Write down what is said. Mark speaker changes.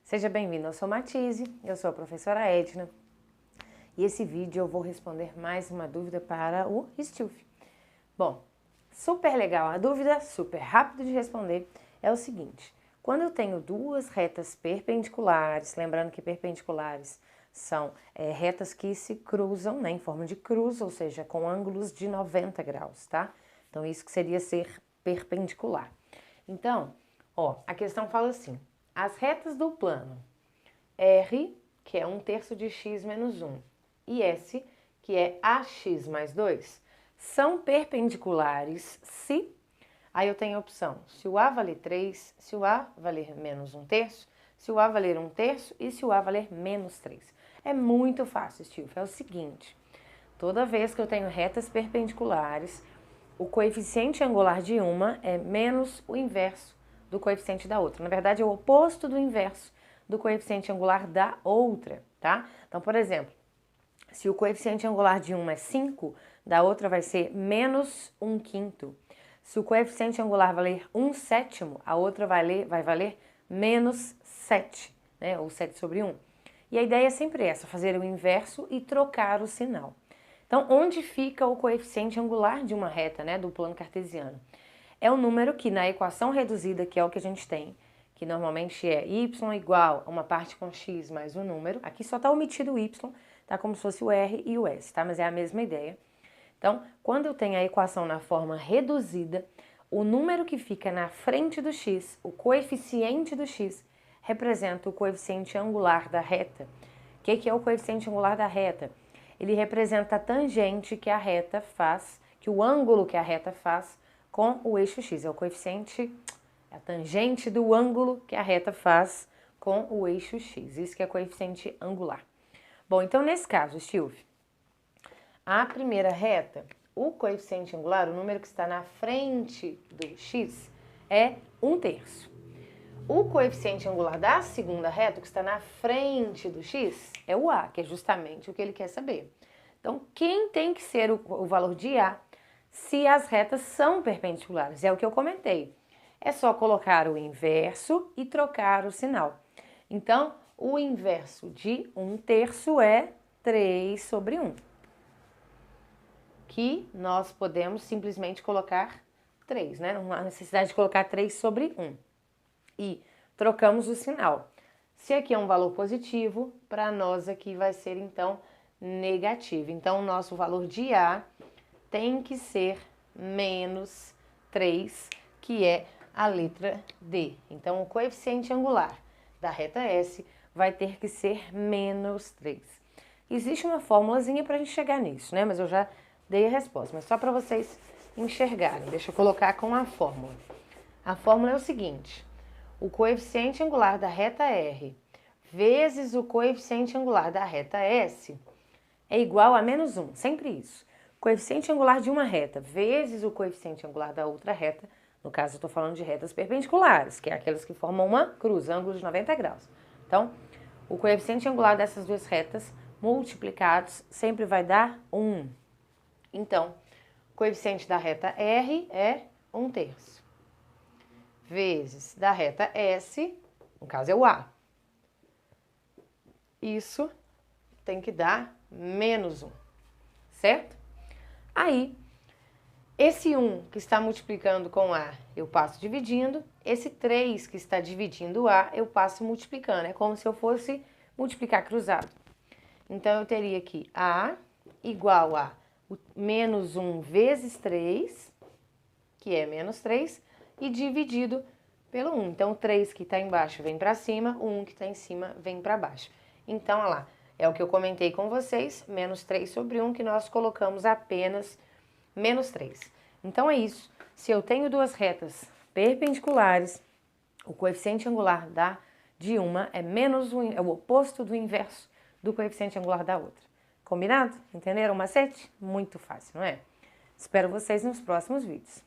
Speaker 1: Seja bem-vindo, eu sou Matise, eu sou a professora Edna e esse vídeo eu vou responder mais uma dúvida para o Stilf. Bom, super legal, a dúvida super rápido de responder é o seguinte: quando eu tenho duas retas perpendiculares, lembrando que perpendiculares são retas que se cruzam, né, em forma de cruz, ou seja, com ângulos de 90 graus, tá? Então isso que seria ser perpendicular. Então, ó, a questão fala assim: as retas do plano R, que é 1/3 de x menos 1, e S, que é AX mais 2, são perpendiculares se... Aí eu tenho a opção, se o A valer 3, se o A valer menos 1/3, se o A valer 1/3 e se o A valer menos 3. É muito fácil, Stilf. É o seguinte, toda vez que eu tenho retas perpendiculares, o coeficiente angular de uma é menos o inverso do coeficiente da outra. Na verdade, é o oposto do inverso do coeficiente angular da outra, tá? Então, por exemplo, se o coeficiente angular de uma é 5, da outra vai ser menos 1/5. Se o coeficiente angular valer 1/7, a outra vai valer menos 7, né? Ou 7 sobre 1. E a ideia é sempre essa, fazer o inverso e trocar o sinal. Então, onde fica o coeficiente angular de uma reta, né, do plano cartesiano? É o número que na equação reduzida, que é o que a gente tem, que normalmente é y igual a uma parte com x mais um número, aqui só está omitido o y, tá como se fosse o r e o s, tá? Mas é a mesma ideia. Então, quando eu tenho a equação na forma reduzida, o número que fica na frente do x, o coeficiente do x, representa o coeficiente angular da reta. O que é o coeficiente angular da reta? Ele representa a tangente que a reta faz, que o ângulo que a reta faz com o eixo x. É o coeficiente, é a tangente do ângulo que a reta faz com o eixo x. Isso que é coeficiente angular. Bom, então nesse caso, Stilf, a primeira reta, o coeficiente angular, o número que está na frente do x, é 1/3. O coeficiente angular da segunda reta, que está na frente do x, é o a, que é justamente o que ele quer saber. Então, quem tem que ser o valor de a se as retas são perpendiculares? É o que eu comentei. É só colocar o inverso e trocar o sinal. Então, o inverso de 1/3 é 3 sobre 1. Que nós podemos simplesmente colocar 3, né? Não há necessidade de colocar 3 sobre 1. E trocamos o sinal. Se aqui é um valor positivo, para nós aqui vai ser então negativo. Então o nosso valor de A tem que ser menos 3, que é a letra D. Então o coeficiente angular da reta S vai ter que ser menos 3. Existe uma formulazinha para a gente chegar nisso, né? Mas eu já dei a resposta, mas só para vocês enxergarem. Deixa eu colocar com a fórmula. A fórmula é o seguinte: o coeficiente angular da reta R vezes o coeficiente angular da reta S é igual a menos 1, sempre isso. Coeficiente angular de uma reta vezes o coeficiente angular da outra reta, no caso eu estou falando de retas perpendiculares, que é aquelas que formam uma cruz, ângulos de 90 graus. Então, o coeficiente angular dessas duas retas multiplicados sempre vai dar 1. Então, o coeficiente da reta R é 1/3. Vezes da reta S, no caso é o A. Isso tem que dar menos 1, certo? Aí, esse 1 que está multiplicando com A, eu passo dividindo. Esse 3 que está dividindo A, eu passo multiplicando. É como se eu fosse multiplicar cruzado. Então, eu teria aqui A igual a menos 1 vezes 3, que é menos 3, e dividido pelo 1. Então, o 3 que está embaixo vem para cima, o 1 que está em cima vem para baixo. Então, olha lá, é o que eu comentei com vocês, menos 3 sobre 1, que nós colocamos apenas menos 3. Então, é isso. Se eu tenho duas retas perpendiculares, o coeficiente angular de uma é é o oposto do inverso do coeficiente angular da outra. Combinado? Entenderam o macete? Muito fácil, não é? Espero vocês nos próximos vídeos.